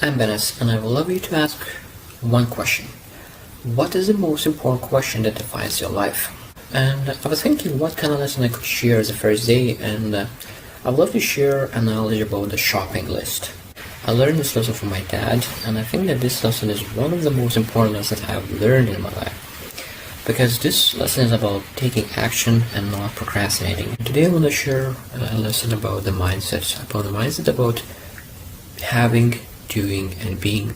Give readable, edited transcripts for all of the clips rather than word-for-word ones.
I'm Benes, and I would love you to ask one question. What is the most important question that defines your life? And I was thinking what kind of lesson I could share as a first day, and I would love to share a knowledge about the shopping list. I learned this lesson from my dad, and I think that this lesson is one of the most important lessons I have learned in my life. Because this lesson is about taking action and not procrastinating. Today I want to share a lesson about the mindset, about having, doing, and being.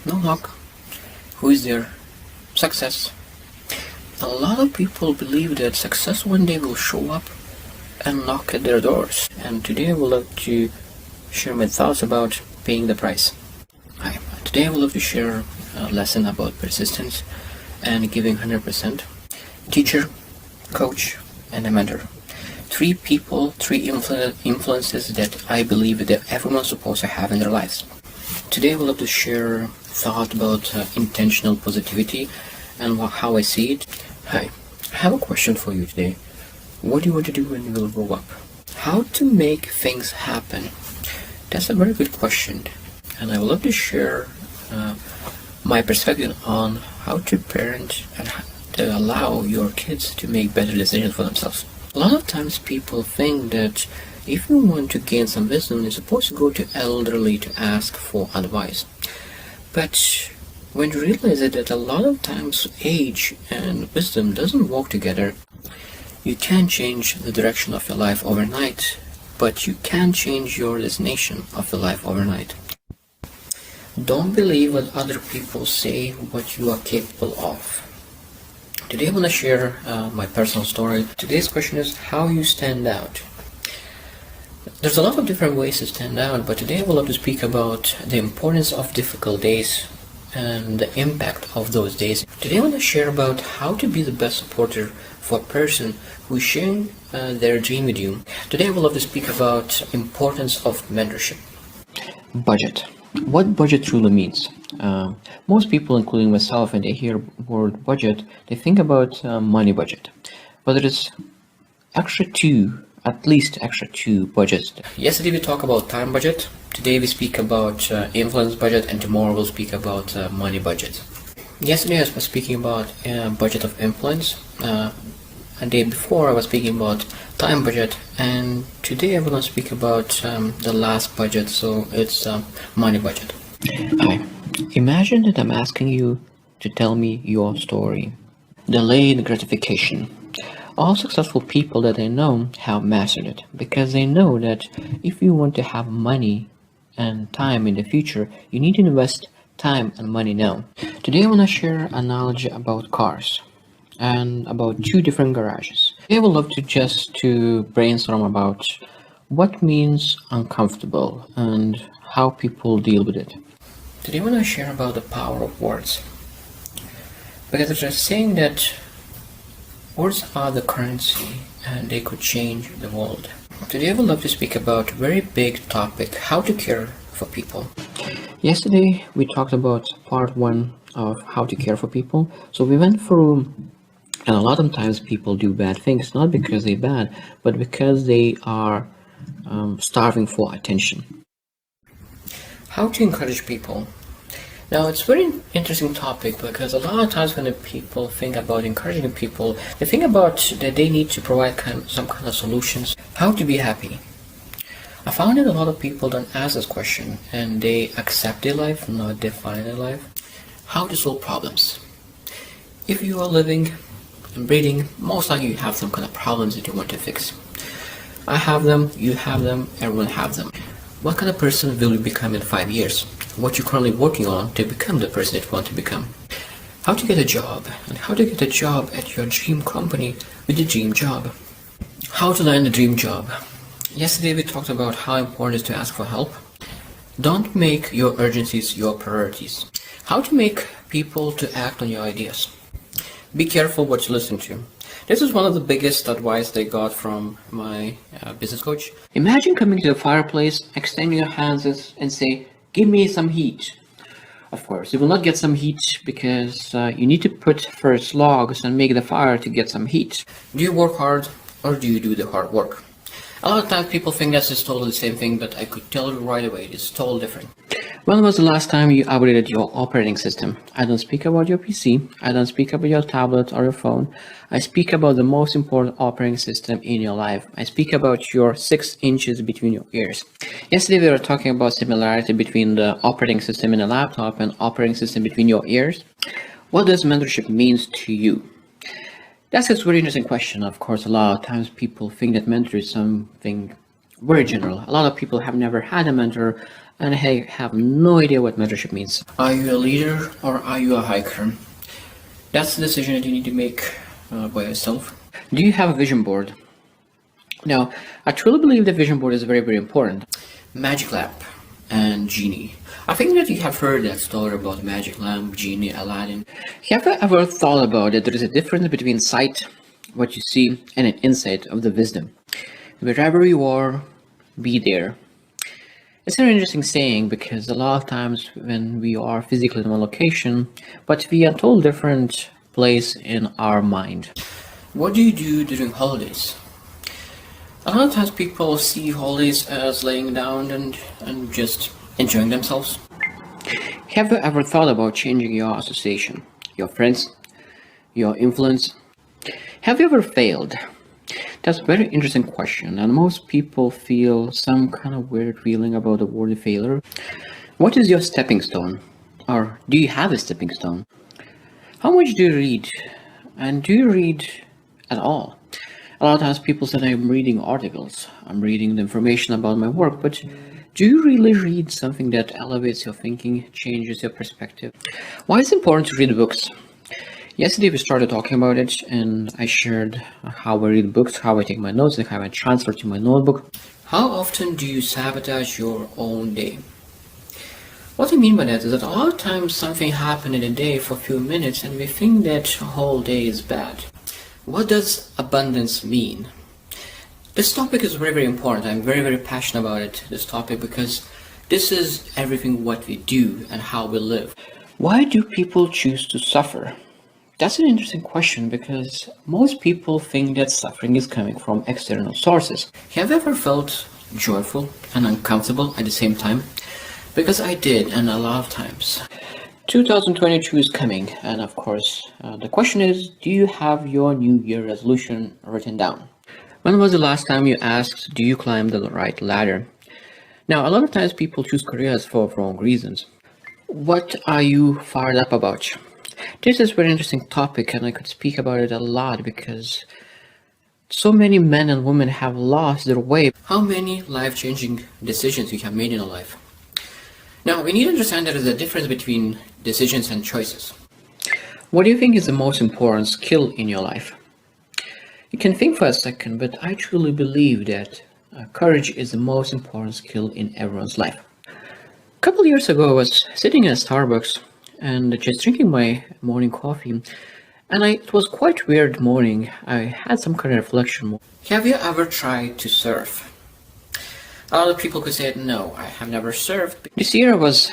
No luck. Who is there? Success. A lot of people believe that success one day will show up and knock at their doors. And today I would love to share my thoughts about paying the price. Hi. Today I would love to share a lesson about persistence and giving 100%. Teacher, coach, and a mentor. Three people, three influences that I believe that everyone's supposed to have in their lives. Today I would love to share a thought about intentional positivity and how I see it. Hi, I have a question for you today. What do you want to do when you will grow up? How to make things happen? That's a very good question, and I would love to share my perspective on how to parent and to allow your kids to make better decisions for themselves. A lot of times people think that if you want to gain some wisdom, you're supposed to go to elderly to ask for advice. But when you realize that a lot of times age and wisdom doesn't walk together, you can't change the direction of your life overnight, but you can change your destination of your life overnight. Don't believe what other people say, what you are capable of. Today I want to share my personal story. Today's question is how you stand out. There's a lot of different ways to stand out, but today I would love to speak about the importance of difficult days and the impact of those days. Today I want to share about how to be the best supporter for a person who is sharing their dream with you. Today I would love to speak about importance of mentorship. Budget. What budget truly means. Most people, including myself, when they hear word budget, they think about money budget. But there is at least extra two budgets. Yesterday we talked about time budget. Today we speak about influence budget, and tomorrow we'll speak about money budget. Yesterday I was speaking about budget of influence. A day before I was speaking about time budget, and today I want to speak about the last budget, so it's money budget. Hi. Imagine that I'm asking you to tell me your story. Delayed gratification. All successful people that I know have mastered it because they know that if you want to have money and time in the future, you need to invest time and money now. Today I want to share a knowledge about cars and about two different garages. I would love to brainstorm about what means uncomfortable and how people deal with it. Today I want to share about the power of words. Because there's a saying that words are the currency and they could change the world. Today I would love to speak about a very big topic, how to care for people. Yesterday we talked about part one of how to care for people. So we went through, and a lot of times people do bad things, not because they're bad, but because they are starving for attention. How to encourage people. Now it's a very interesting topic because a lot of times when people think about encouraging people, they think about that they need to provide some kind of solutions. How to be happy. I found that a lot of people don't ask this question and they accept their life, not define their life. How to solve problems. If you are living and breathing, most likely you have some kind of problems that you want to fix. I have them, you have them, everyone have them. What kind of person will you become in 5 years? What you're currently working on to become the person that you want to become. How to get a job, and how to get a job at your dream company with your dream job. How to land a dream job. Yesterday we talked about how important it is to ask for help. Don't make your urgencies your priorities. How to make people to act on your ideas. Be careful what you listen to. This is one of the biggest advice I got from my business coach. Imagine coming to the fireplace, extending your hands and say, "Give me some heat." Of course, you will not get some heat because you need to put first logs and make the fire to get some heat. Do you work hard or do you do the hard work? A lot of times people think that's just totally the same thing, but I could tell you right away, it's totally different. When was the last time you upgraded your operating system? I don't speak about your PC, I don't speak about your tablet or your phone. I speak about the most important operating system in your life. I speak about your 6 inches between your ears. Yesterday we were talking about similarity between the operating system in a laptop and operating system between your ears. What does mentorship means to you? That's a very interesting question. Of course, a lot of times people think that mentor is something very general. A lot of people have never had a mentor and have no idea what mentorship means. Are you a leader or are you a hiker? That's the decision that you need to make by yourself. Do you have a vision board? Now, I truly believe the vision board is very, very important. Magic lamp and genie. I think that you have heard that story about magic lamp, genie, Aladdin. Have you ever thought about it? There is a difference between sight, what you see, and an insight of the wisdom. Wherever you are, be there. It's an interesting saying because a lot of times when we are physically in one location, but we are told different place in our mind. What do you do during holidays? A lot of times people see holidays as laying down and just enjoying themselves. Have you ever thought about changing your association, your friends, your influence? Have you ever failed? That's a very interesting question, and most people feel some kind of weird feeling about the word failure. What is your stepping stone? Or do you have a stepping stone? How much do you read? And do you read at all? A lot of times people say I'm reading articles, I'm reading the information about my work, but do you really read something that elevates your thinking, changes your perspective? Why is it important to read books? Yesterday we started talking about it and I shared how I read books, how I take my notes, and how I transfer to my notebook. How often do you sabotage your own day? What I mean by that is that a lot of times something happened in a day for a few minutes and we think that the whole day is bad. What does abundance mean? This topic is very, very important. I'm very, very passionate about it, this topic, because this is everything what we do and how we live. Why do people choose to suffer? That's an interesting question because most people think that suffering is coming from external sources. Have you ever felt joyful and uncomfortable at the same time? Because I did, and a lot of times. 2022 is coming, and of course, the question is, do you have your New Year resolution written down? When was the last time you asked, do you climb the right ladder? Now, a lot of times people choose careers for wrong reasons. What are you fired up about? This is a very interesting topic and I could speak about it a lot because so many men and women have lost their way. How many life-changing decisions you have made in your life? Now, we need to understand there is a difference between decisions and choices. What do you think is the most important skill in your life? You can think for a second, but I truly believe that courage is the most important skill in everyone's life. A couple of years ago, I was sitting in a Starbucks and just drinking my morning coffee, and it was quite weird morning. I had some kind of reflection. Have you ever tried to surf? A lot of people could say, no, I have never surfed. This year I was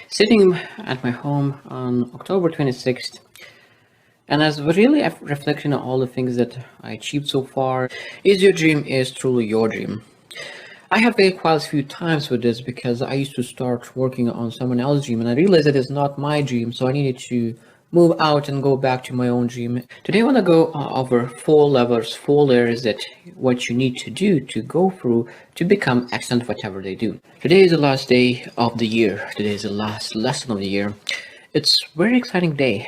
sitting at my home on October 26th, and I was really reflecting on all the things that I achieved so far. Is your dream is truly your dream? I have failed quite a few times with this because I used to start working on someone else's dream and I realized that it's not my dream, so I needed to move out and go back to my own dream. Today I want to go over 4 levels, 4 layers that what you need to do to go through to become excellent whatever they do. Today is the last day of the year. Today is the last lesson of the year. It's a very exciting day.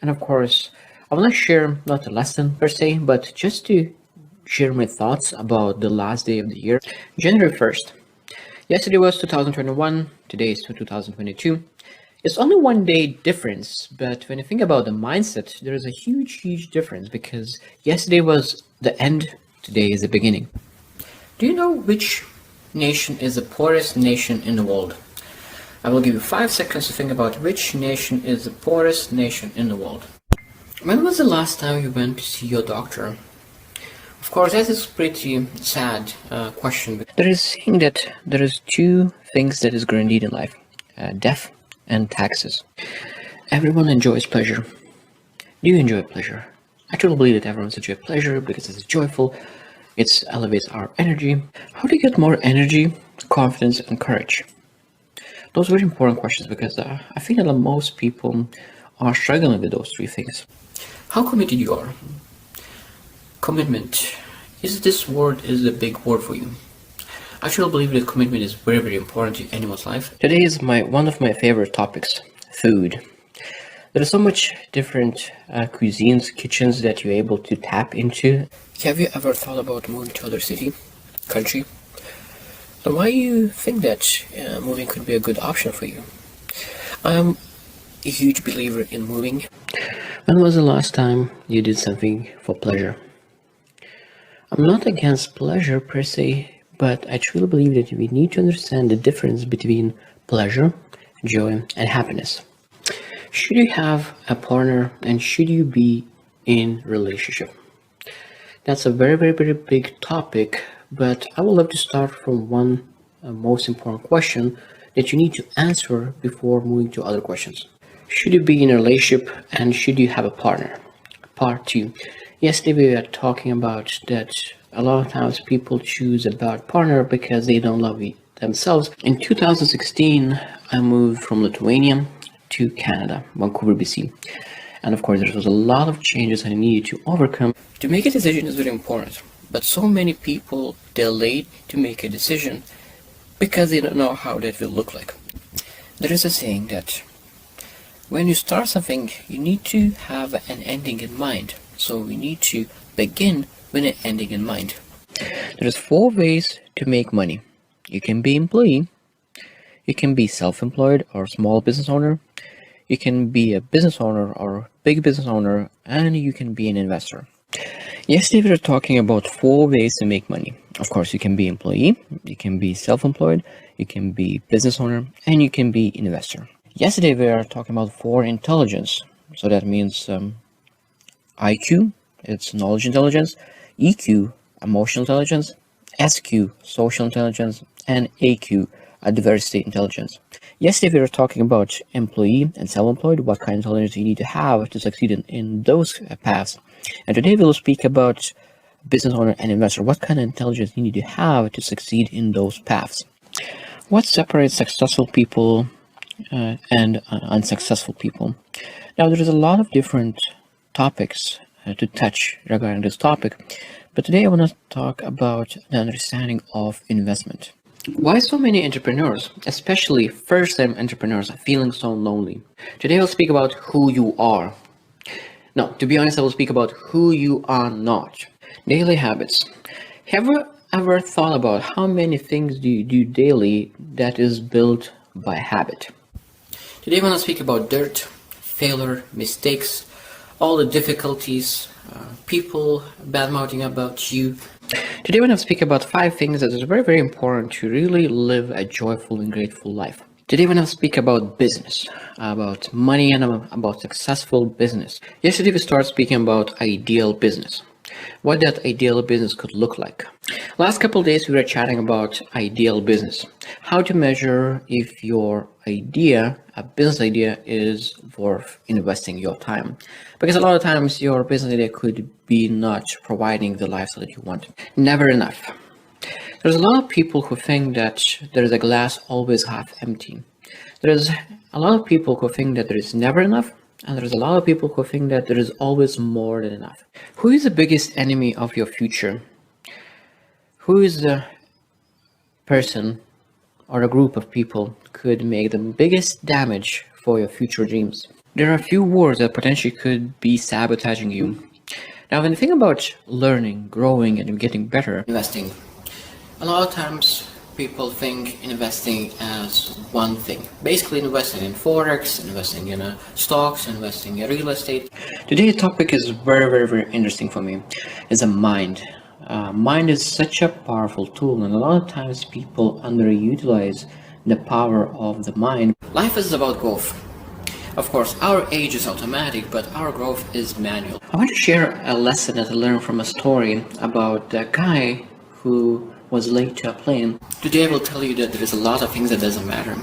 And of course, I want to share not a lesson per se, but just to share my thoughts about the last day of the year, January 1st. Yesterday was 2021, today is 2022. It's only one day difference, but when you think about the mindset, there is a huge difference because yesterday was the end, today is the beginning. Do you know which nation is the poorest nation in the world? I will give you 5 seconds to think about which nation is the poorest nation in the world. When was the last time you went to see your doctor? Of course, that is a pretty sad question. There is saying that there is 2 things that is guaranteed in life, death and taxes. Everyone enjoys pleasure. Do you enjoy pleasure? I truly believe that everyone enjoys pleasure because it's joyful, it elevates our energy. How do you get more energy, confidence, and courage? Those are very important questions because I feel that most people are struggling with those three things. How committed you are? Commitment. Is this word is a big word for you? I truly believe that commitment is very, very important to anyone's life. Today is one of my favorite topics, food. There are so much different cuisines, kitchens that you're able to tap into. Have you ever thought about moving to other city, country? Then why you think that moving could be a good option for you? I'm a huge believer in moving. When was the last time you did something for pleasure? I'm not against pleasure per se, but I truly believe that we need to understand the difference between pleasure, joy, and happiness. Should you have a partner and should you be in relationship? That's a very, very, very big topic, but I would love to start from one most important question that you need to answer before moving to other questions. Should you be in a relationship and should you have a partner? Part two. Yesterday we were talking about that a lot of times people choose a bad partner because they don't love themselves. In 2016, I moved from Lithuania to Canada, Vancouver, BC. And of course, there was a lot of changes I needed to overcome. To make a decision is very important, but so many people delayed to make a decision because they don't know how that will look like. There is a saying that when you start something, you need to have an ending in mind. So we need to begin with an ending in mind. There's 4 ways to make money. You can be employee, you can be self-employed or small business owner, you can be a business owner or big business owner, and you can be an investor. Yesterday we were talking about 4 ways to make money. Of course, you can be employee, you can be self-employed, you can be business owner, and you can be investor. Yesterday we were talking about 4 intelligence. So that means IQ, it's knowledge intelligence, EQ, emotional intelligence, SQ, social intelligence, and AQ, diversity intelligence. Yesterday we were talking about employee and self-employed, what kind of intelligence you need to have to succeed in those paths. And today we will speak about business owner and investor, what kind of intelligence you need to have to succeed in those paths. What separates successful people and unsuccessful people? Now there's a lot of different topics to touch regarding this topic, but today I want to talk about the understanding of investment. Why so many entrepreneurs, especially first-time entrepreneurs, are feeling so lonely? Today I'll speak about who you are. No, to be honest, I will speak about who you are not. Daily habits. Have you ever thought about how many things do you do daily that is built by habit? Today I want to speak about dirt, failure, mistakes, all the difficulties, people bad-mouthing about you. Today I want to speak about 5 things that is very, very important to really live a joyful and grateful life. Today I want to speak about business, about money, and about successful business. Yesterday we started speaking about ideal business, what that ideal business could look like. Last couple of days we were chatting about ideal business, how to measure if your idea, a business idea, is worth investing your time. Because a lot of times your business idea could be not providing the lifestyle that you want. Never enough. There's a lot of people who think that there is a glass always half empty. There's a lot of people who think that there is never enough, and there's a lot of people who think that there is always more than enough. Who is the biggest enemy of your future? Who is the person or a group of people could make the biggest damage for your future dreams? There are a few words that potentially could be sabotaging you. Now, when you think about learning, growing, and getting better, investing, a lot of times people think investing as one thing. Basically investing in Forex, investing in stocks, investing in real estate. Today's topic is very, very, very interesting for me. It's a mind. Mind is such a powerful tool, and a lot of times people underutilize the power of the mind. Life is about growth. Of course, our age is automatic, but our growth is manual. I want to share a lesson that I learned from a story about a guy who was late to a plane. Today I will tell you that there is a lot of things that doesn't matter.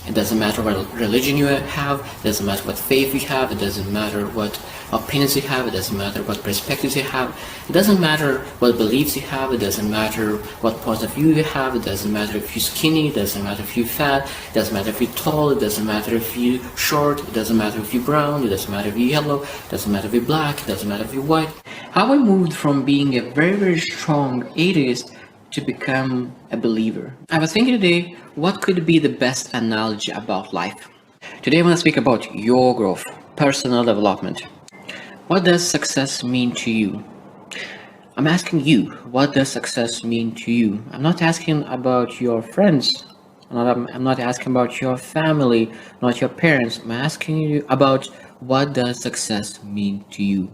It doesn't matter what religion you have, it doesn't matter what faith you have, it doesn't matter what opinions you have, it doesn't matter what perspectives you have, it doesn't matter what beliefs you have, it doesn't matter what point of view you have, it doesn't matter if you're skinny, it doesn't matter if you're fat, it doesn't matter if you're tall, it doesn't matter if you're short, it doesn't matter if you're brown, it doesn't matter if you're yellow, it doesn't matter if you're black, it doesn't matter if you're white. How I moved from being a very strong atheist to become a believer. I was thinking today, what could be the best analogy about life? Today I want to speak about your growth, personal development. What does success mean to you? I'm asking you, what does success mean to you? I'm not asking about your friends. I'm not asking about your family, not your parents. I'm asking you about what does success mean to you?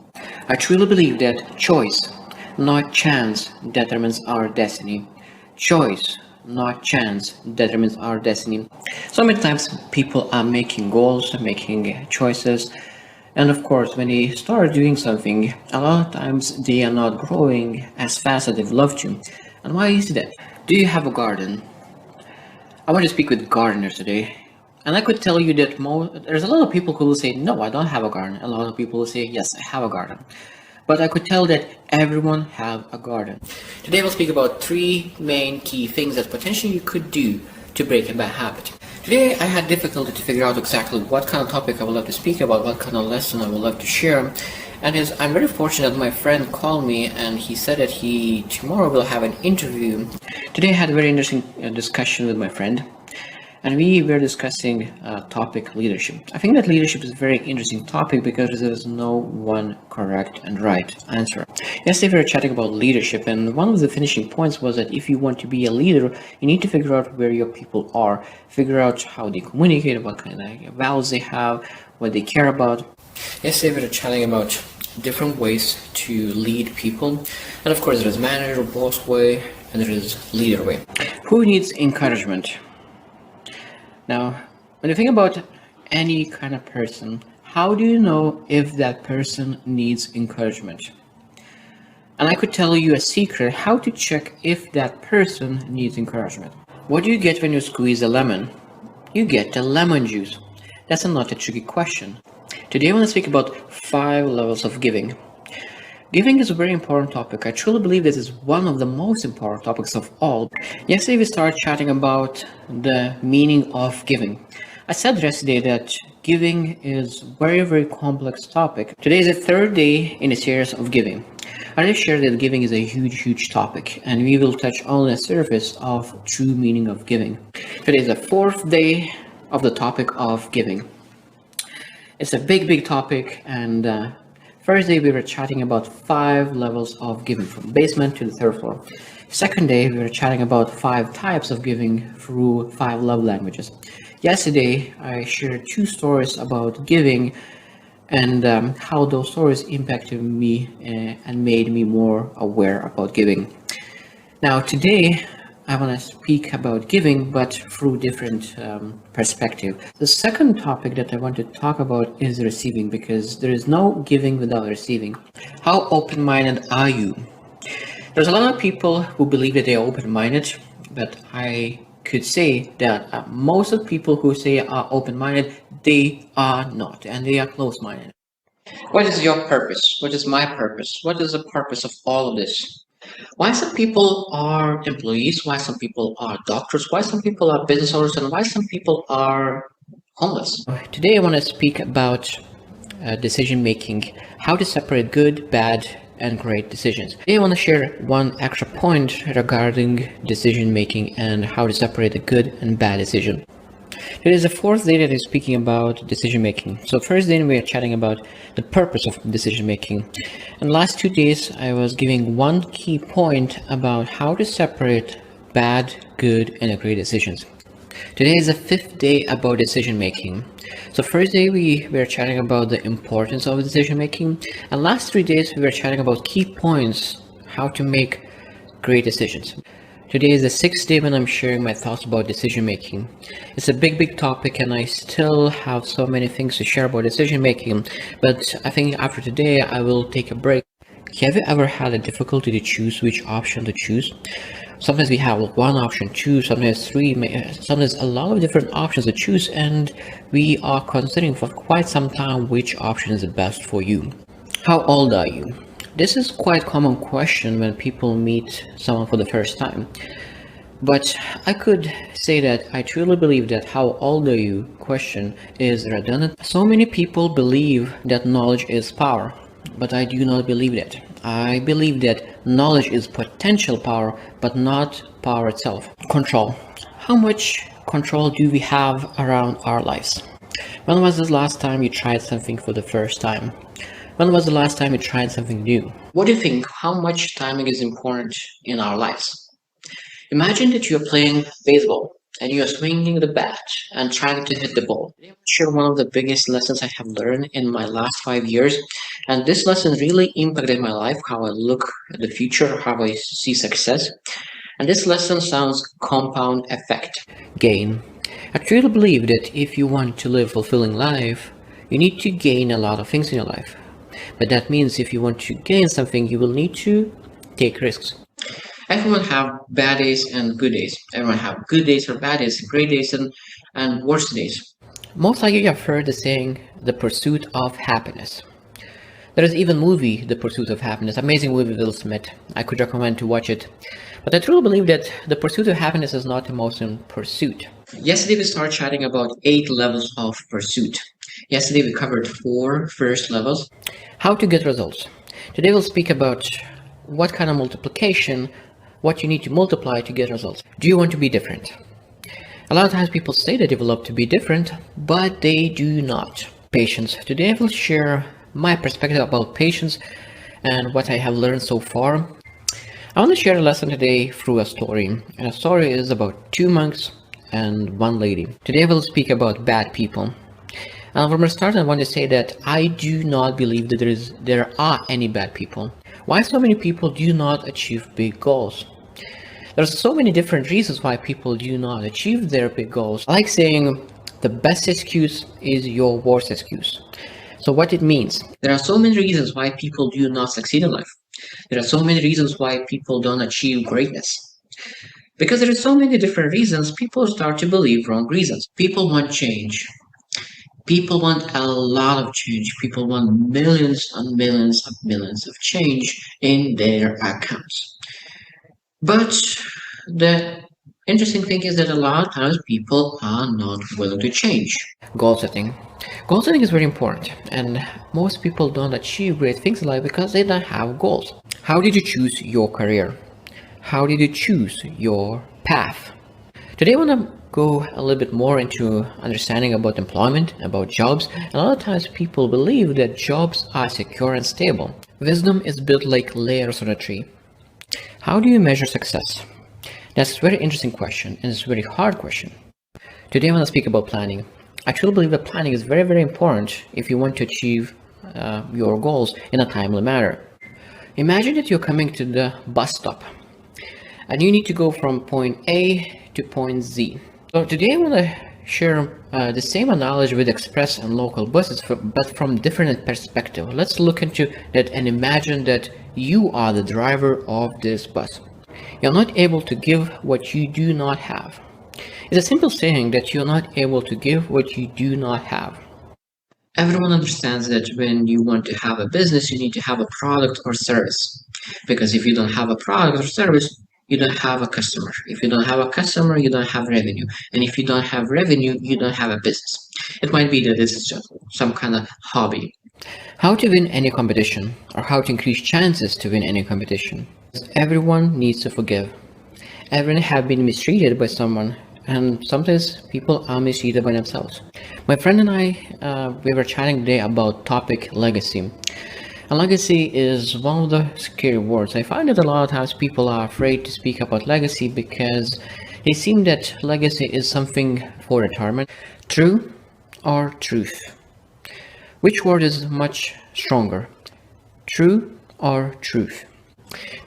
I truly believe that choice, not chance, determines our destiny. Choice, not chance, determines our destiny. So many times people are making goals, making choices, and of course when they start doing something, a lot of times they are not growing as fast as they'd love to. And why is that? Do you have a garden? I want to speak with gardeners today. And I could tell you that there's a lot of people who will say, no, I don't have a garden. A lot of people will say, yes, I have a garden. But I could tell that everyone have a garden. Today we'll speak about 3 main key things that potentially you could do to break a bad habit. Today I had difficulty to figure out exactly what kind of topic I would love to speak about, what kind of lesson I would love to share. And I'm very fortunate that my friend called me and he said that he tomorrow will have an interview. Today I had a very interesting discussion with my friend. And we were discussing topic leadership. I think that leadership is a very interesting topic because there is no one correct and right answer. Yesterday we were chatting about leadership, and one of the finishing points was that if you want to be a leader, you need to figure out where your people are, figure out how they communicate, what kind of values they have, what they care about. Yesterday we were chatting about different ways to lead people, and of course there is manager, boss way, and there is leader way. Who needs encouragement? Now, when you think about any kind of person, how do you know if that person needs encouragement? And I could tell you a secret how to check if that person needs encouragement. What do you get when you squeeze a lemon? You get the lemon juice. That's not a tricky question. Today I want to speak about 5 levels of giving. Giving is a very important topic. I truly believe this is one of the most important topics of all. Yesterday we started chatting about the meaning of giving. I said yesterday that giving is very complex topic. Today is the 3rd day in a series of giving. I already shared that giving is a huge topic, and we will touch on the surface of true meaning of giving. Today is the 4th day of the topic of giving. It's a big topic, and first day we were chatting about 5 levels of giving, from basement to the 3rd floor. Second day we were chatting about 5 types of giving through 5 love languages. Yesterday I shared 2 stories about giving and how those stories impacted me and made me more aware about giving. Now today I want to speak about giving, but through different perspective. The second topic that I want to talk about is receiving, because there is no giving without receiving. How open-minded are you? There's a lot of people who believe that they are open-minded, but I could say that most of the people who say are open-minded, they are not, and they are closed-minded. What is your purpose? What is my purpose? What is the purpose of all of this? Why some people are employees, why some people are doctors, why some people are business owners, and why some people are homeless. Today I want to speak about decision making, how to separate good, bad, and great decisions. Today I want to share one extra point regarding decision making and how to separate a good and bad decision. It is the 4th day that is speaking about decision making. So first day we are chatting about the purpose of decision making. And last 2 days I was giving one key point about how to separate bad, good, and great decisions. Today is the 5th day about decision making. So first day we were chatting about the importance of decision making, and last 3 days we were chatting about key points, how to make great decisions. Today is the 6th day when I'm sharing my thoughts about decision making. It's a big topic, and I still have so many things to share about decision making, but I think after today I will take a break. Have you ever had a difficulty to choose which option to choose? Sometimes we have one option, two, sometimes three, sometimes a lot of different options to choose, and we are considering for quite some time which option is the best for you. How old are you? This is quite a common question when people meet someone for the first time. But I could say that I truly believe that how old are you question is redundant. So many people believe that knowledge is power, but I do not believe that. I believe that knowledge is potential power, but not power itself. Control. How much control do we have around our lives? When was the last time you tried something for the first time? When was the last time you tried something new? What do you think? How much timing is important in our lives? Imagine that you're playing baseball and you're swinging the bat and trying to hit the ball. I'm sure one of the biggest lessons I have learned in my last 5 years, and this lesson really impacted my life, how I look at the future, how I see success. And this lesson sounds compound effect. Gain. I truly believe that if you want to live a fulfilling life, you need to gain a lot of things in your life. But that means if you want to gain something, you will need to take risks. Everyone have bad days and good days. Everyone have good days or bad days, great days and worse days. Most likely you have heard the saying, the pursuit of happiness. There is even movie, The Pursuit of Happiness, amazing movie with Will Smith. I could recommend to watch it. But I truly believe that the pursuit of happiness is not the most important pursuit. Yesterday we started chatting about 8 levels of pursuit. Yesterday we covered 4 first levels. How to get results. Today we'll speak about what kind of multiplication, what you need to multiply to get results. Do you want to be different? A lot of times people say they develop to be different, but they do not. Patience. Today I will share my perspective about patience and what I have learned so far. I want to share a lesson today through a story. And a story is about 2 monks and 1 lady. Today I will speak about bad people. And from the start I want to say that I do not believe that there are any bad people. Why so many people do not achieve big goals? There are so many different reasons why people do not achieve their big goals. I like saying the best excuse is your worst excuse. So what it means? There are so many reasons why people do not succeed in life. There are so many reasons why people don't achieve greatness. Because there are so many different reasons, people start to believe wrong reasons. People want change. People want a lot of change. People want millions and millions of change in their accounts. But the interesting thing is that a lot of times people are not willing to change. Goal setting. Goal setting is very important, and most people don't achieve great things in life because they don't have goals. How did you choose your career? How did you choose your path? Today I want to go a little bit more into understanding about employment, about jobs. A lot of times people believe that jobs are secure and stable. Wisdom is built like layers on a tree. How do you measure success? That's a very interesting question, and it's a very hard question. Today I want to speak about planning. I truly believe that planning is very, very important if you want to achieve your goals in a timely manner. Imagine that you're coming to the bus stop and you need to go from point A to point Z. So today I want to share the same analogy with express and local buses, but from different perspective. Let's look into that and imagine that you are the driver of this bus. You're not able to give what you do not have. It's a simple saying that you're not able to give what you do not have. Everyone understands that when you want to have a business, you need to have a product or service. Because if you don't have a product or service, you don't have a customer. If you don't have a customer, you don't have revenue. And if you don't have revenue, you don't have a business. It might be that this is just some kind of hobby. How to win any competition, or how to increase chances to win any competition. Everyone needs to forgive. Everyone have been mistreated by someone, and sometimes people are mistreated by themselves. My friend and I, we were chatting today about topic legacy. And legacy is one of the scary words. I find that a lot of times people are afraid to speak about legacy because they seem that legacy is something for retirement. True or truth? Which word is much stronger? True or truth?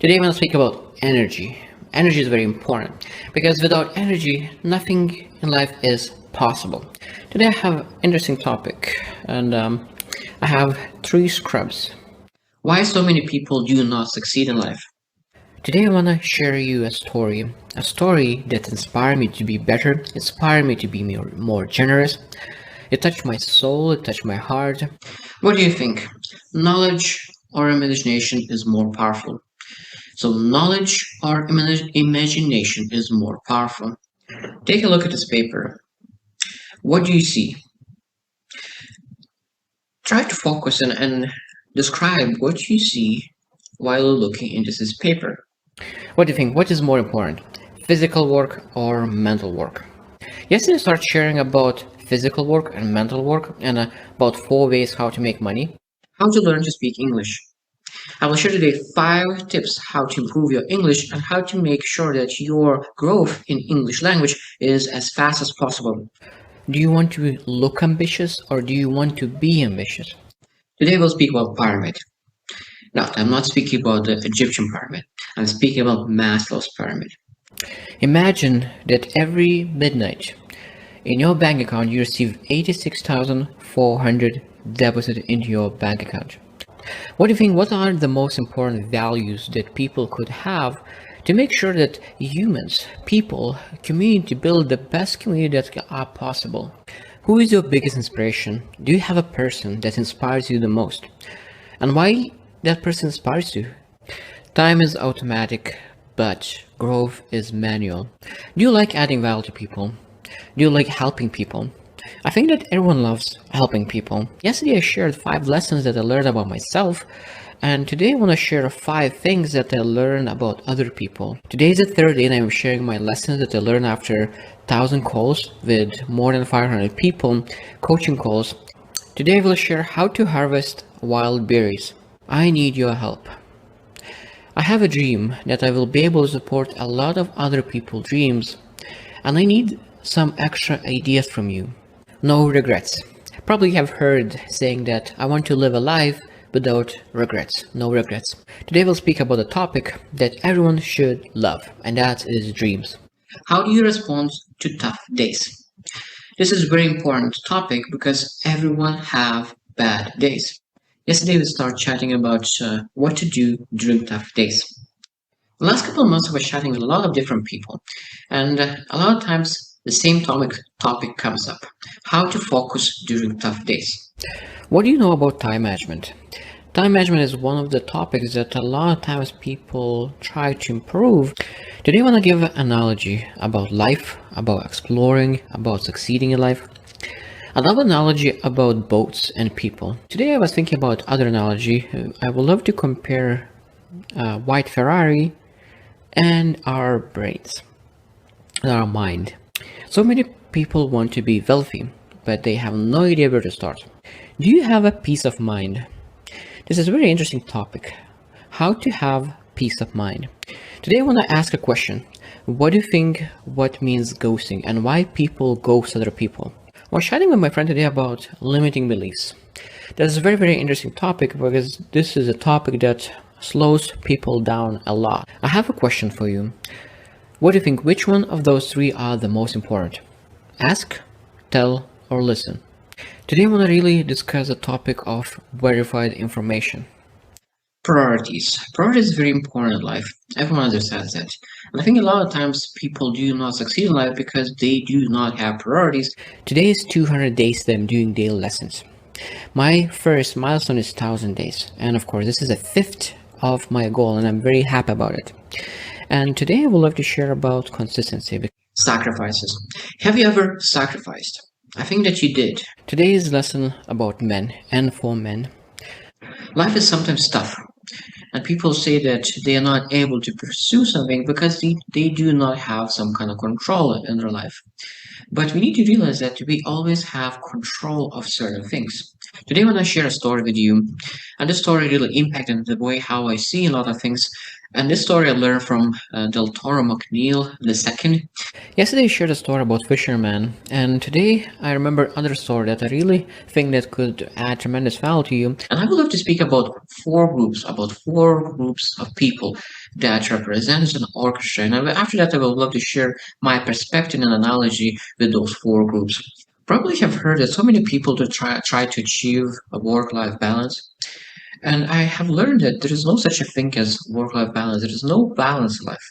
Today I want to speak about energy. Energy is very important because without energy, nothing in life is possible. Today I have an interesting topic, and I have 3 scrubs. Why so many people do not succeed in life? Today I want to share you a story that inspired me to be better, inspired me to be more generous. It touched my soul, it touched my heart. What do you think? Knowledge or imagination is more powerful? So knowledge or imagination is more powerful. Take a look at this paper. What do you see? Try to focus and describe what you see while looking into this paper. What do you think? What is more important? Physical work or mental work? Yesterday I started sharing about physical work and mental work and about 4 ways how to make money. How to learn to speak English. I will share today 5 tips how to improve your English and how to make sure that your growth in English language is as fast as possible. Do you want to look ambitious or do you want to be ambitious? Today we'll speak about pyramid. Now, I'm not speaking about the Egyptian pyramid. I'm speaking about Maslow's pyramid. Imagine that every midnight in your bank account you receive 86,400 deposited into your bank account. What do you think? What are the most important values that people could have to make sure that humans, people, community build the best community that are possible? Who is your biggest inspiration? Do you have a person that inspires you the most? And why that person inspires you? Time is automatic, but growth is manual. Do you like adding value to people? Do you like helping people? I think that everyone loves helping people. Yesterday I shared 5 lessons that I learned about myself, and today I want to share 5 things that I learned about other people. Today is the 3rd day and I'm sharing my lessons that I learned after 1,000 calls with more than 500 people, coaching calls. Today I will share how to harvest wild berries. I need your help. I have a dream that I will be able to support a lot of other people's dreams, and I need some extra ideas from you. No regrets. Probably have heard saying that I want to live a life without regrets. No regrets. Today we'll speak about a topic that everyone should love, and that is dreams. How do you respond to tough days? This is a very important topic because everyone have bad days. Yesterday we started chatting about what to do during tough days. The last couple of months I was chatting with a lot of different people, and a lot of times the same topic comes up: how to focus during tough days. What do you know about time management? Time management is one of the topics that a lot of times people try to improve. Today I want to give an analogy about life, about exploring, about succeeding in life. Another analogy about boats and people. Today I was thinking about other analogy. I would love to compare a white Ferrari and our brains, our mind. So many people want to be wealthy, but they have no idea where to start. Do you have a peace of mind? This is a very interesting topic. How to have peace of mind. Today I want to ask a question. What do you think what means ghosting and why people ghost other people? I was chatting with my friend today about limiting beliefs. That's a very, very interesting topic because this is a topic that slows people down a lot. I have a question for you. What do you think? Which one of those 3 are the most important? Ask, tell, or listen. Today I want to really discuss the topic of verified information. Priorities. Priorities is very important in life. Everyone understands that. And I think a lot of times people do not succeed in life because they do not have priorities. Today is 200 days that I'm doing daily lessons. My first milestone is 1,000 days. And of course, this is a 5th of my goal and I'm very happy about it. And today I would love to share about consistency. Sacrifices. Have you ever sacrificed? I think that you did. Today's lesson about men and for men. Life is sometimes tough, and people say that they are not able to pursue something because they do not have some kind of control in their life. But we need to realize that we always have control of certain things. Today I want to share a story with you, and this story really impacted the way how I see a lot of things. And this story I learned from Del Toro McNeil II. Yesterday I shared a story about fisherman, and today I remember another story that I really think that could add tremendous value to you. And I would love to speak about 4 groups of people that represents an orchestra. And after that I would love to share my perspective and analogy with those 4 groups. Probably have heard that so many people to try to achieve a work-life balance. And I have learned that there is no such a thing as work-life balance. There is no balance in life.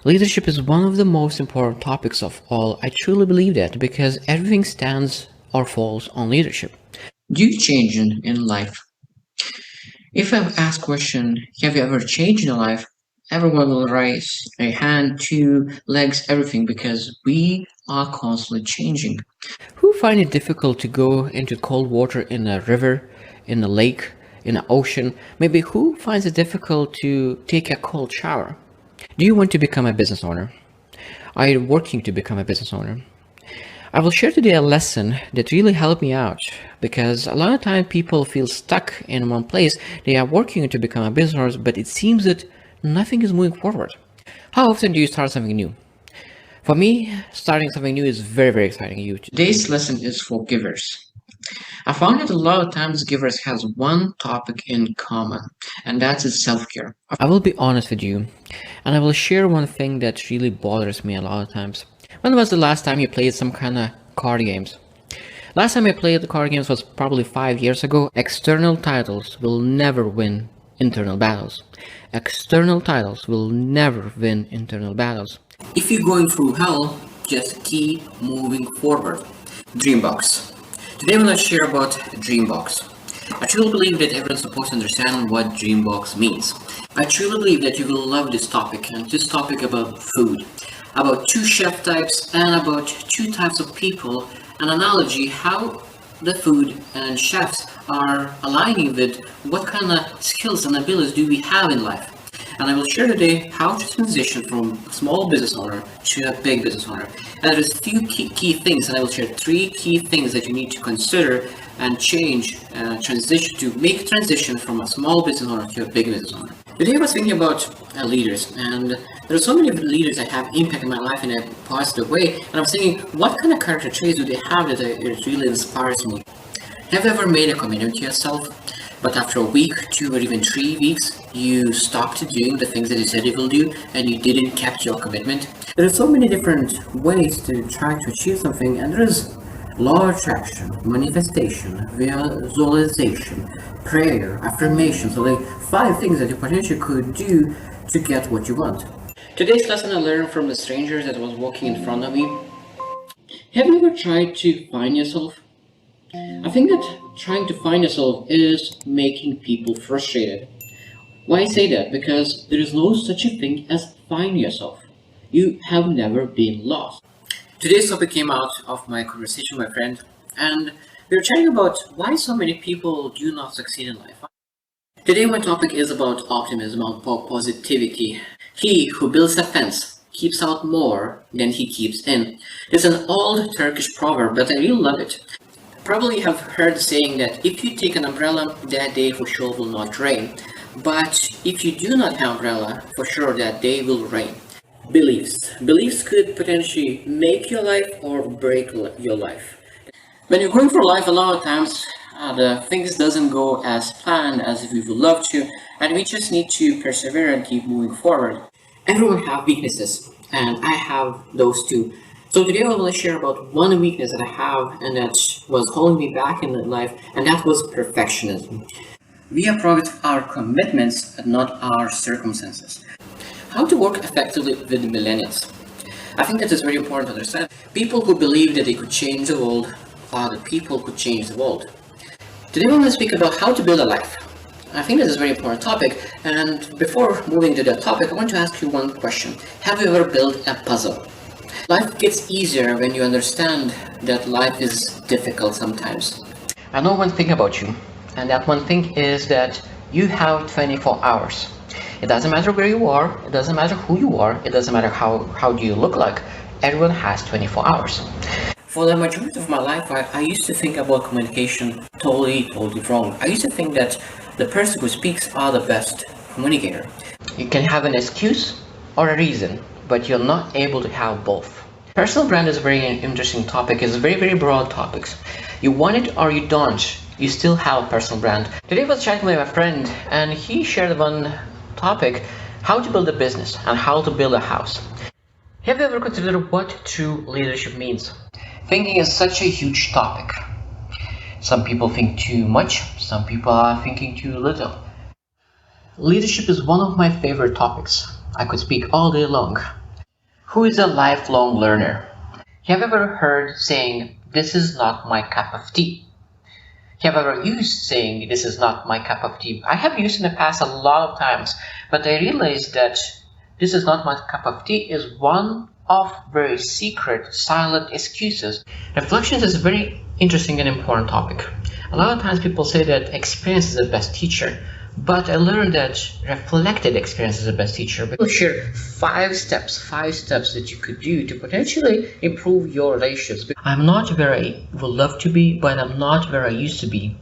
Leadership is one of the most important topics of all. I truly believe that because everything stands or falls on leadership. Do you change in life? If I'm asked question, have you ever changed in your life? Everyone will raise a hand, two legs, everything because we are constantly changing. Who find it difficult to go into cold water in a river, in a lake, in an ocean? Maybe who finds it difficult to take a cold shower? Do you want to become a business owner? Are you working to become a business owner? I will share today a lesson that really helped me out because a lot of time people feel stuck in one place. They are working to become a business owner, but it seems that nothing is moving forward. How often do you start something new? For me, starting something new is very, very exciting. Today's lesson is for givers. I found that a lot of times givers has one topic in common, and that's self-care. I will be honest with you, and I will share one thing that really bothers me a lot of times. When was the last time you played some kind of card games? Last time I played the card games was probably 5 years ago. External titles will never win internal battles. External titles will never win internal battles. If you're going through hell, just keep moving forward. Dreambox. Today I'm going to share about Dreambox. I truly believe that everyone's supposed to understand what Dreambox means. I truly believe that you will love this topic, and this topic about food, about two chef types and about two types of people, an analogy how the food and chefs are aligning with what kind of skills and abilities do we have in life. And I will share today how to transition from a small business owner to a big business owner. And there's a few key things, and I will share 3 key things that you need to consider and change, make a transition from a small business owner to a big business owner. Today I was thinking about leaders, and there are so many leaders that have impact in my life in a positive way, and I was thinking, what kind of character traits do they have that it really inspires me? Have you ever made a commitment to yourself, but after a week, 2 or even 3 weeks, you stopped doing the things that you said you will do, and you didn't keep your commitment? There are so many different ways to try to achieve something, and there is law of attraction, manifestation, visualization, prayer, affirmation. So like 5 things that you potentially could do to get what you want. Today's lesson I learned from the stranger that was walking in front of me. Have you ever tried to find yourself? I think that trying to find yourself is making people frustrated. Why I say that? Because there is no such a thing as find yourself. You have never been lost. Today's topic came out of my conversation with my friend, and we were chatting about why so many people do not succeed in life. Today my topic is about optimism, about positivity. He who builds a fence keeps out more than he keeps in. It's an old Turkish proverb, but I really love it. Probably have heard the saying that if you take an umbrella, that day for sure will not rain. But if you do not have umbrella, for sure that day will rain. Beliefs. Beliefs could potentially make your life or break your life. When you're going for life, a lot of times the things doesn't go as planned as we would love to, and we just need to persevere and keep moving forward. Everyone have weaknesses, and I have those too. So today I will share about one weakness that I have and that was holding me back in life, and that was perfectionism. We approach our commitments and not our circumstances. How to work effectively with millennials. I think that is very important to understand. People who believe that they could change the world are the people who change the world. Today we're going to speak about how to build a life. I think this is a very important topic, and before moving to that topic, I want to ask you one question. Have you ever built a puzzle? Life gets easier when you understand that life is difficult sometimes. I know one thing about you, and that one thing is that you have 24 hours. It doesn't matter where you are, it doesn't matter who you are, it doesn't matter how do you look like, everyone has 24 hours. For the majority of my life, I used to think about communication totally wrong. I used to think that the person who speaks are the best communicator. You can have an excuse or a reason, but you're not able to have both. Personal brand is a very interesting topic. It's a very, very broad topic. You want it or you don't, you still have a personal brand. Today I was chatting with my friend, and he shared one topic, how to build a business and how to build a house. Have you ever considered what true leadership means? Thinking is such a huge topic. Some people think too much, some people are thinking too little. Leadership is one of my favorite topics. I could speak all day long. Who is a lifelong learner? Have you ever heard saying, "This is not my cup of tea"? Have you ever used saying, "This is not my cup of tea"? I have used in the past a lot of times, but I realized that "this is not my cup of tea" is one of very secret, silent excuses. Reflections is a very interesting and important topic. A lot of times people say that experience is the best teacher, but I learned that reflected experience is the best teacher. We'll share five steps that you could do to potentially improve your relationships. I'm not where I would love to be, but I'm not where I used to be.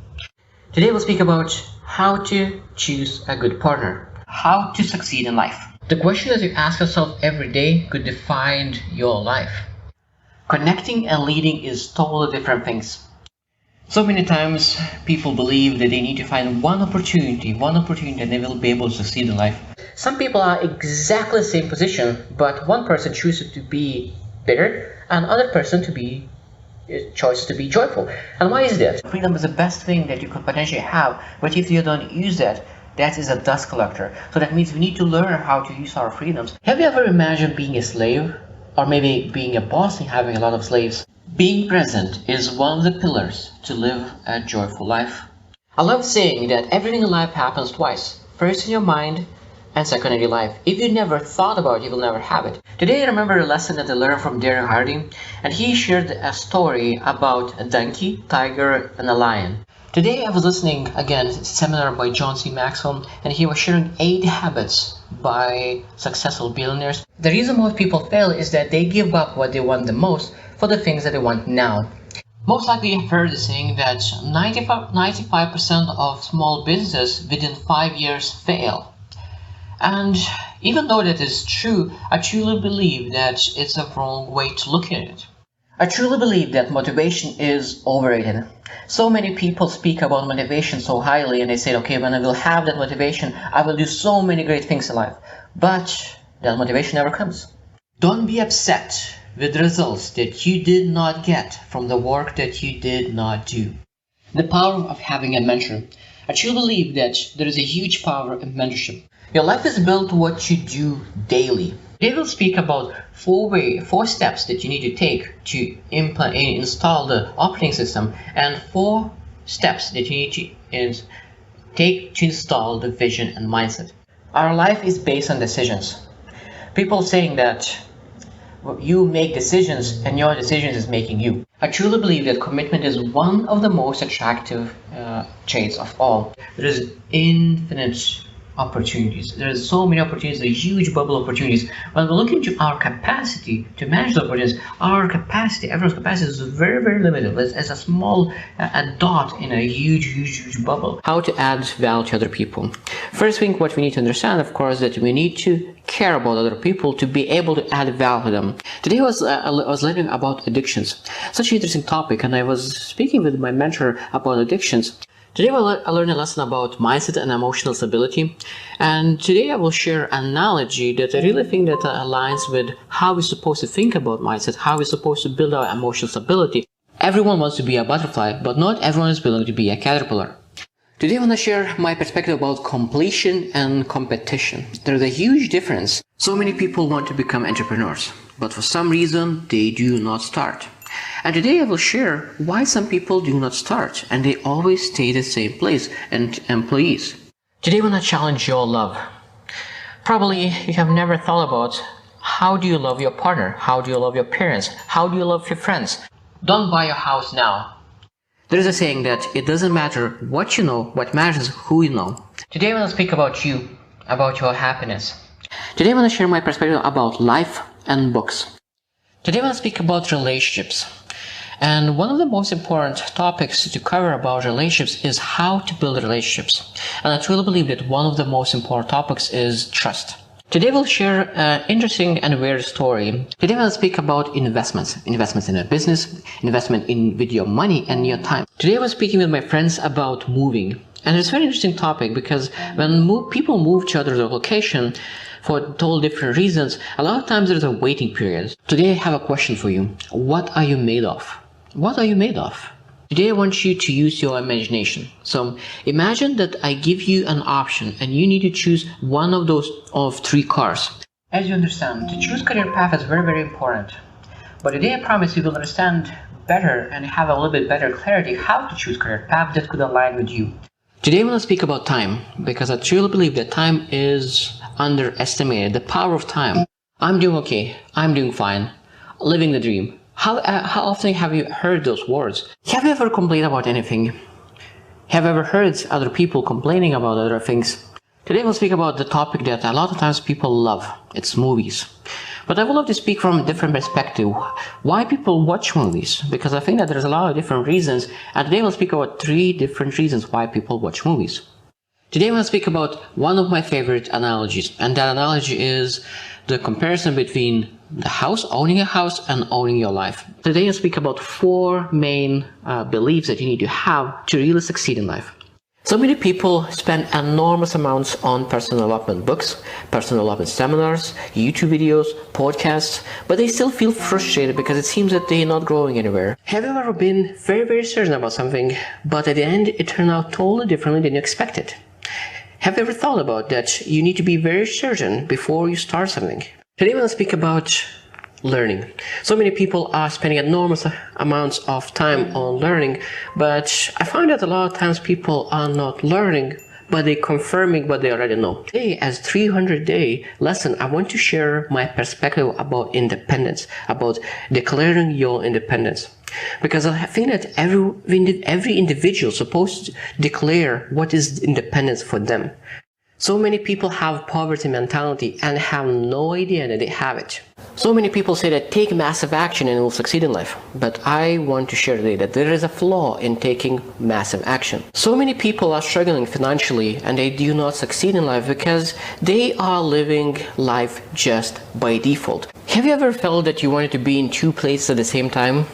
Today we'll speak about how to choose a good partner, how to succeed in life. The question that you ask yourself every day could define your life. Connecting and leading is totally different things. So many times people believe that they need to find one opportunity and they will be able to succeed in life. Some people are exactly the same position, but one person chooses to be bitter and other person choices to be joyful. And why is that? Freedom is the best thing that you could potentially have, but if you don't use that, that is a dust collector. So that means we need to learn how to use our freedoms. Have you ever imagined being a slave? Or maybe being a boss and having a lot of slaves? Being present is one of the pillars to live a joyful life. I love saying that everything in life happens twice. First in your mind, and second in your life. If you never thought about it, you will never have it. Today I remember a lesson that I learned from Darren, and he shared a story about a donkey, tiger, and a lion. Today I was listening again to a seminar by John C. Maxwell, and he was sharing 8 habits by successful billionaires. The reason most people fail is that they give up what they want the most for the things that they want now. Most likely you've heard the saying that 95% of small businesses within 5 years fail. And even though that is true, I truly believe that it's a wrong way to look at it. I truly believe that motivation is overrated. So many people speak about motivation so highly and they say, okay, when I will have that motivation, I will do so many great things in life. But that motivation never comes. Don't be upset with results that you did not get from the work that you did not do. The power of having a mentor. I truly believe that there is a huge power in mentorship. Your life is built what you do daily. They will speak about 4 steps that you need to take to install the operating system and 4 steps that you need to take to install the vision and mindset. Our life is based on decisions. People saying that you make decisions and your decisions is making you. I truly believe that commitment is one of the most attractive traits of all. There is infinite opportunities. There is so many opportunities, a huge bubble of opportunities. When we look into our capacity to manage the opportunities, everyone's capacity is very, very limited. It's a small a dot in a huge bubble. How to add value to other people. First thing what we need to understand, of course, that we need to care about other people to be able to add value to them. Today I was learning about addictions. Such an interesting topic, and I was speaking with my mentor about addictions. Today I learned a lesson about mindset and emotional stability, and today I will share an analogy that I really think that aligns with how we're supposed to think about mindset, how we're supposed to build our emotional stability. Everyone wants to be a butterfly, but not everyone is willing to be a caterpillar. Today I want to share my perspective about completion and competition. There's a huge difference. So many people want to become entrepreneurs, but for some reason they do not start. And today I will share why some people do not start and they always stay the same place and employees. Today I want to challenge your love. Probably you have never thought about how do you love your partner? How do you love your parents? How do you love your friends? Don't buy your house now. There is a saying that it doesn't matter what you know, what matters is who you know. Today I want to speak about you, about your happiness. Today I want to share my perspective about life and books. Today I want to speak about relationships. And one of the most important topics to cover about relationships is how to build relationships. And I truly believe that one of the most important topics is trust. Today we'll share an interesting and weird story. Today we'll speak about investments. Investments in a business, investment with your money and your time. Today I was speaking with my friends about moving. And it's a very interesting topic because when people move to other location, for totally different reasons, a lot of times there's a waiting period. Today I have a question for you. What are you made of? What are you made of? Today I want you to use your imagination. So imagine that I give you an option and you need to choose one of those of three cars. As you understand, to choose career path is very, very important. But today I promise you will understand better and have a little bit better clarity how to choose career path that could align with you. Today I want to speak about time because I truly believe that time is underestimated, the power of time. I'm doing okay, I'm doing fine, living the dream. How often have you heard those words? Have you ever complained about anything? Have you ever heard other people complaining about other things? Today we'll speak about the topic that a lot of times people love. It's movies. But I would love to speak from a different perspective. Why people watch movies? Because I think that there's a lot of different reasons. And today we'll speak about 3 different reasons why people watch movies. Today I want to speak about one of my favorite analogies. And that analogy is the comparison between owning a house and owning your life. Today I'll speak about 4 main beliefs that you need to have to really succeed in life. So many people spend enormous amounts on personal development books, personal development seminars, YouTube videos, podcasts, but they still feel frustrated because it seems that they're not growing anywhere. Have you ever been very, very certain about something, but at the end it turned out totally differently than you expected? Have you ever thought about that you need to be very certain before you start something? Today I want to speak about learning. So many people are spending enormous amounts of time on learning, but I find that a lot of times people are not learning, but they're confirming what they already know. Today, as 300-day lesson, I want to share my perspective about independence, about declaring your independence. Because I think that every individual is supposed to declare what is independence for them. So many people have poverty mentality and have no idea that they have it. So many people say that take massive action and you will succeed in life. But I want to share today that there is a flaw in taking massive action. So many people are struggling financially and they do not succeed in life because they are living life just by default. Have you ever felt that you wanted to be in 2 places at the same time?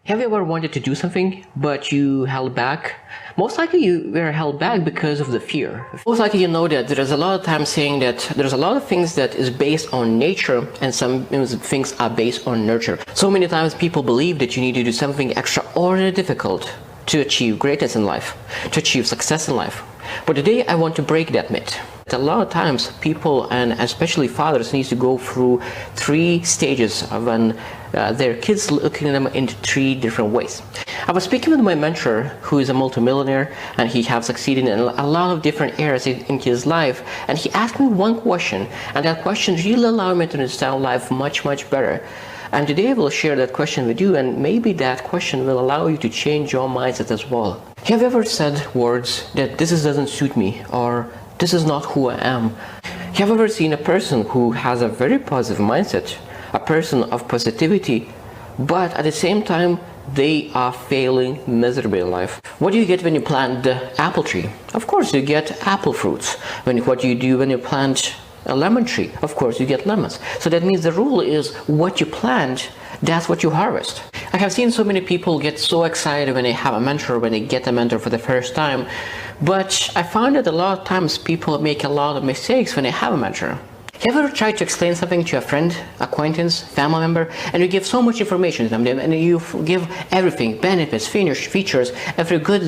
Have you ever wanted to do something, but you held back? Most likely you were held back because of the fear. Most likely you know that there is a lot of times saying that there's a lot of things that is based on nature and some things are based on nurture. So many times people believe that you need to do something extraordinarily difficult to achieve greatness in life, to achieve success in life. But today I want to break that myth. A lot of times people, and especially fathers, need to go through 3 stages when their kids looking at them in 3 different ways. I was speaking with my mentor who is a multimillionaire and he has succeeded in a lot of different areas in his life, and he asked me one question, and that question really allowed me to understand life much, much better. And today I will share that question with you, and maybe that question will allow you to change your mindset as well. Have you ever said words that this doesn't suit me, or this is not who I am? Have you ever seen a person who has a very positive mindset, a person of positivity, but at the same time they are failing miserably in life? What do you get when you plant the apple tree? Of course you get apple fruits. What do you do when you plant a lemon tree? Of course you get lemons. So that means the rule is what you plant, that's what you harvest. I have seen so many people get so excited when they have a mentor, when they get a mentor for the first time, but I found that a lot of times people make a lot of mistakes when they have a mentor. Have you ever tried to explain something to a friend, acquaintance, family member, and you give so much information to them, and you give everything, benefits, features, every good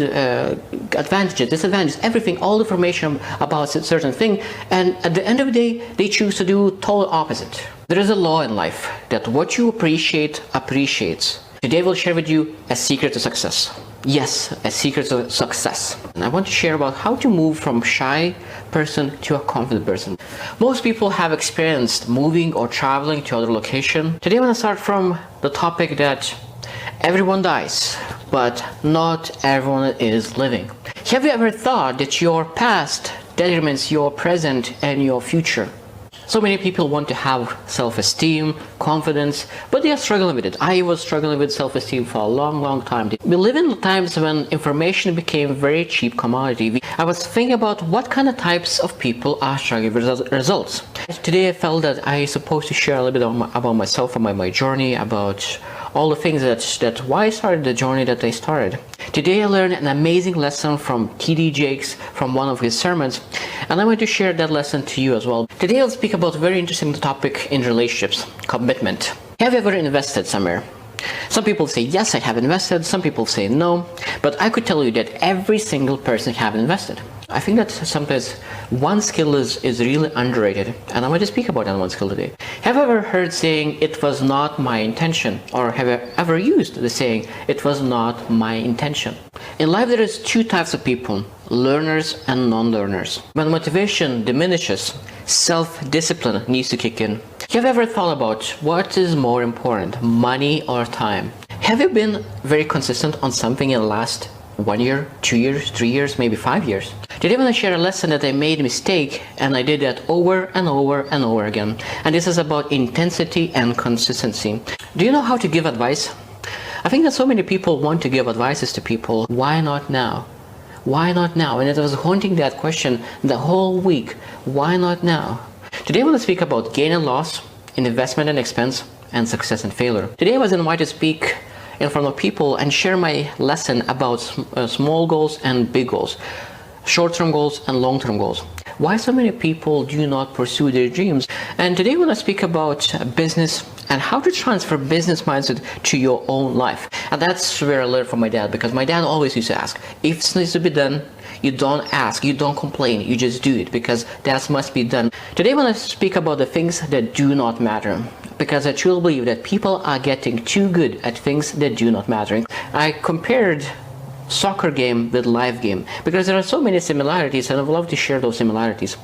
advantages, disadvantages, everything, all information about a certain thing, and at the end of the day, they choose to do total opposite. There is a law in life that what you appreciate appreciates. Today we'll share with you a secret to success. Yes, a secret to success. And I want to share about how to move from shy person to a confident person. Most people have experienced moving or traveling to other location. Today I want to start from the topic that everyone dies, but not everyone is living. Have you ever thought that your past determines your present and your future? So many people want to have self-esteem, confidence, but they are struggling with it. I was struggling with self-esteem for a long, long time. We live in times when information became very cheap commodity. I was thinking about what kind of types of people are struggling with results. Today I felt that I supposed to share a little bit about myself, about my journey, about all the things that why I started the journey that I started. Today I learned an amazing lesson from T.D. Jakes from one of his sermons, and I want to share that lesson to you as well. Today I'll speak about a very interesting topic in relationships, commitment. Have you ever invested somewhere? Some people say, yes, I have invested. Some people say no. But I could tell you that every single person have invested. I think that sometimes one skill is really underrated. And I want to speak about that one skill today. Have you ever heard saying, it was not my intention? Or have you ever used the saying, it was not my intention? In life, there is two types of people, learners and non-learners. When motivation diminishes, self-discipline needs to kick in. Have you ever thought about what is more important, money or time? Have you been very consistent on something in the last 1 year, 2 years, 3 years, maybe 5 years? Today I want to share a lesson that I made a mistake and I did that over and over and over again. And this is about intensity and consistency. Do you know how to give advice? I think that so many people want to give advices to people. Why not now? Why not now? And it was haunting that question the whole week. Why not now? Today I want to speak about gain and loss, investment and expense, and success and failure. Today I was invited to speak in front of people and share my lesson about small goals and big goals, short-term goals and long-term goals. Why so many people do not pursue their dreams. And today I want to speak about business and how to transfer business mindset to your own life. And that's where I learned from my dad, because my dad always used to ask, if it needs to be done, you don't ask, you don't complain, you just do it, because that must be done. Today I want to speak about the things that do not matter, because I truly believe that people are getting too good at things that do not matter. I compared soccer game with live game because there are so many similarities, and I would love to share those similarities.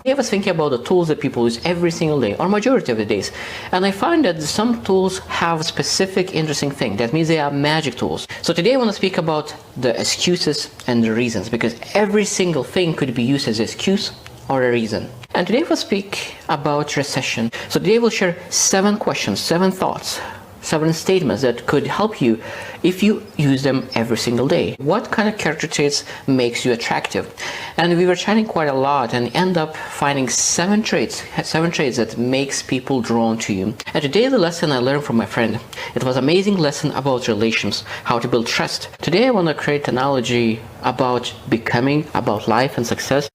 I was thinking about the tools that people use every single day, or majority of the days, and I find that some tools have specific interesting thing. That means they are magic tools. So today I want to speak about the excuses and the reasons, because every single thing could be used as an excuse or a reason. And today we'll speak about recession. So today we'll share 7 questions, 7 thoughts, 7 statements that could help you if you use them every single day. What kind of character traits makes you attractive? And we were chatting quite a lot and end up finding 7 traits that makes people drawn to you. And today the lesson I learned from my friend, it was an amazing lesson about relations, how to build trust. Today I want to create an analogy about becoming, about life and success.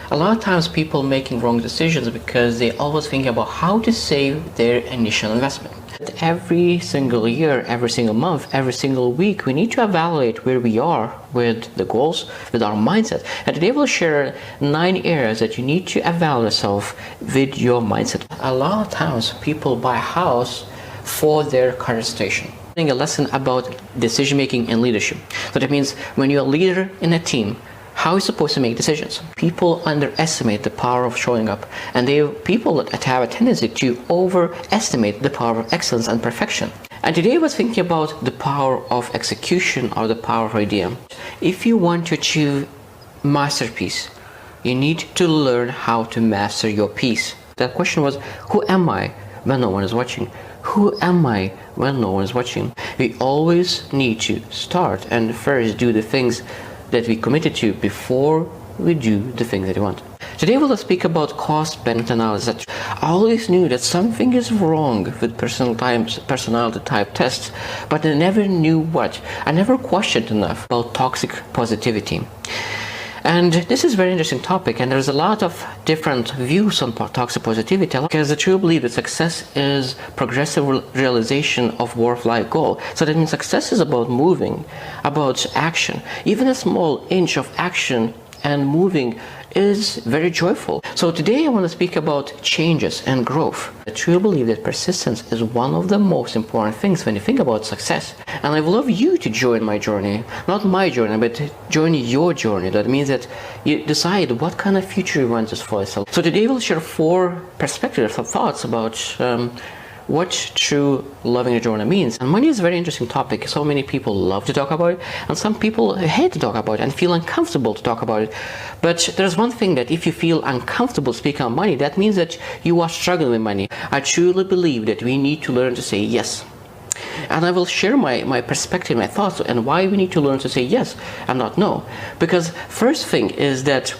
A lot of times people making wrong decisions because they always think about how to save their initial investment. Every single year, every single month, every single week, we need to evaluate where we are with the goals, with our mindset. And today we'll share 9 areas that you need to evaluate yourself with your mindset. A lot of times people buy a house for their current station. A lesson about decision making and leadership. So that means when you're a leader in a team, how are you supposed to make decisions? People underestimate the power of showing up, and people have a tendency to overestimate the power of excellence and perfection. And today I was thinking about the power of execution or the power of idea. If you want to achieve masterpiece, you need to learn how to master your piece. That question was, who am I when no one is watching? Who am I when no one is watching? We always need to start and first do the things that we committed to before we do the things that we want. Today we'll speak about cost-benefit analysis. I always knew that something is wrong with personality type tests, but I never knew what. I never questioned enough about toxic positivity. And this is a very interesting topic, and there's a lot of different views on toxic positivity, because I truly believe that success is progressive realization of worth-life goal. So that means success is about moving, about action. Even a small inch of action and moving is very joyful. So today I want to speak about changes and growth. I truly believe that persistence is one of the most important things when you think about success. And I would love you to join my journey, not my journey, but join your journey. That means that you decide what kind of future you want for yourself. So today we'll share 4 perspectives or thoughts about what true loving your journey means. And money is a very interesting topic. So many people love to talk about it, and some people hate to talk about it and feel uncomfortable to talk about it. But there's one thing, that if you feel uncomfortable speaking on money, that means that you are struggling with money. I truly believe that we need to learn to say yes. And I will share my perspective, my thoughts, and why we need to learn to say yes and not no. Because first thing is that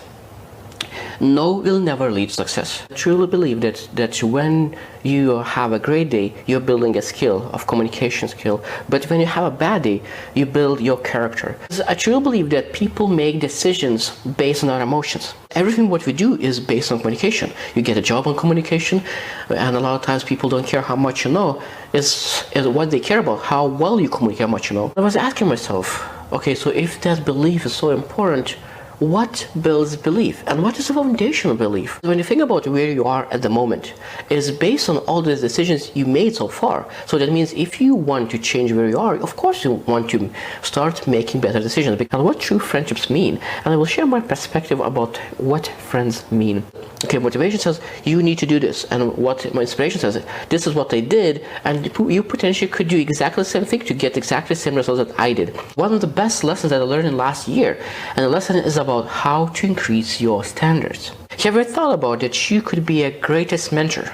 No will never lead to success. I truly believe that when you have a great day, you're building a skill of communication skill. But when you have a bad day, you build your character. I truly believe that people make decisions based on our emotions. Everything what we do is based on communication. You get a job on communication, and a lot of times people don't care how much you know. Is what they care about, how well you communicate, how much you know. I was asking myself, okay, so if that belief is so important, what builds belief and what is the foundation of belief? When you think about where you are at the moment, it is based on all the decisions you made so far. So that means if you want to change where you are, of course you want to start making better decisions, because what true friendships mean. And I will share my perspective about what friends mean. Okay, motivation says you need to do this, and what my inspiration says, this is what I did, and you potentially could do exactly the same thing to get exactly the same results that I did. One of the best lessons that I learned in last year, and the lesson is about how to increase your standards. Have you ever thought about that you could be a greatest mentor?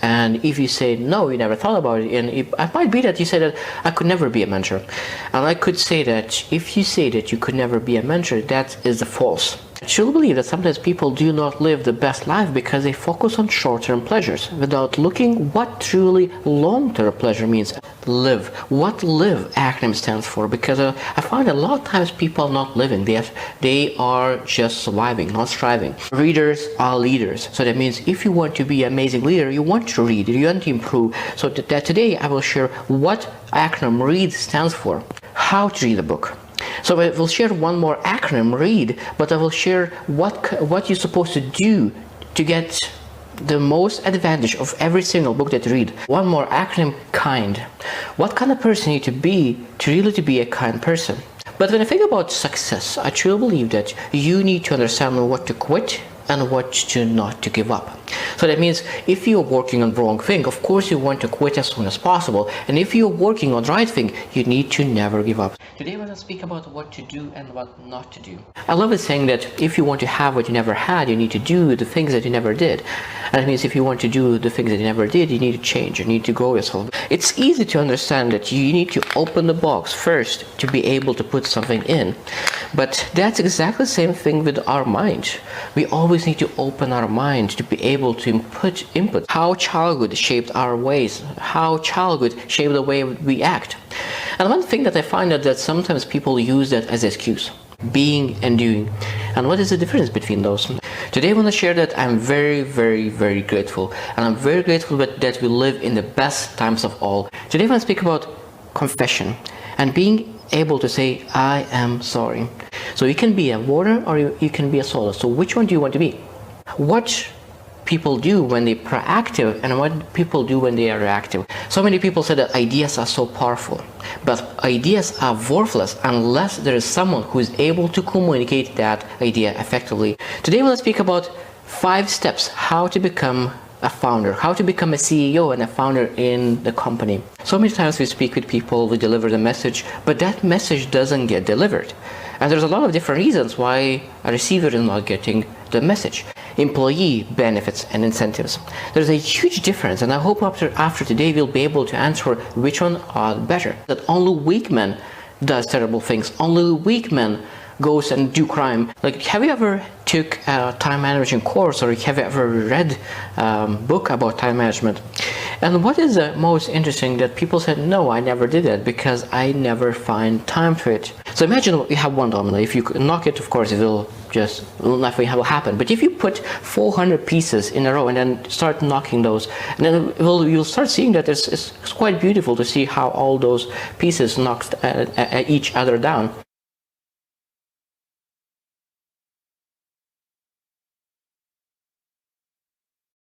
And if you say no, you never thought about it, and it might be that you say that I could never be a mentor. And I could say that if you say that you could never be a mentor, that is a false. I truly believe that sometimes people do not live the best life because they focus on short-term pleasures without looking what truly long-term pleasure means. Live. What LIVE acronym stands for, because I find a lot of times people are not living. They are just surviving, not striving. Readers are leaders. So that means if you want to be an amazing leader, you want to read, you want to improve. So that today I will share what acronym READ stands for. How to read a book. So I will share one more acronym, READ, but I will share what you're supposed to do to get the most advantage of every single book that you read. One more acronym, KIND. What kind of person you need to be to really be a kind person? But when I think about success, I truly believe that you need to understand what to quit and what to not to give up. So that means if you're working on the wrong thing, of course you want to quit as soon as possible. And if you're working on the right thing, you need to never give up. Today I want to speak about what to do and what not to do. I love it saying that if you want to have what you never had, you need to do the things that you never did. And that means if you want to do the things that you never did, you need to change, you need to grow yourself. It's easy to understand that you need to open the box first to be able to put something in. But that's exactly the same thing with our mind. We always need to open our mind to be able to input how childhood shaped our ways, how childhood shaped the way we act. And one thing that I find that sometimes people use that as an excuse, being and doing. And what is the difference between those? Today I want to share that I'm very, very, very grateful. And I'm very grateful that we live in the best times of all. Today I want to speak about confession and being able to say, I am sorry. So you can be a water or you can be a solid. So which one do you want to be? What people do when they're proactive and what people do when they are reactive. So many people say that ideas are so powerful, but ideas are worthless unless there is someone who is able to communicate that idea effectively. Today we'll speak about 5 steps how to become a founder, how to become a CEO and a founder in the company. So many times we speak with people, we deliver the message, but that message doesn't get delivered. And there's a lot of different reasons why a receiver is not getting the message. Employee benefits and incentives. There's a huge difference, and I hope after today we'll be able to answer which one are better. That only weak man does terrible things. Only weak man goes and do crime. Like, have you ever took a time management course, or have you ever read a book about time management? And what is the most interesting that people said, no, I never did that because I never find time for it. So imagine you have one domino. If you knock it, of course, nothing will happen. But if you put 400 pieces in a row and then start knocking those, and then you'll start seeing that it's quite beautiful to see how all those pieces knock each other down.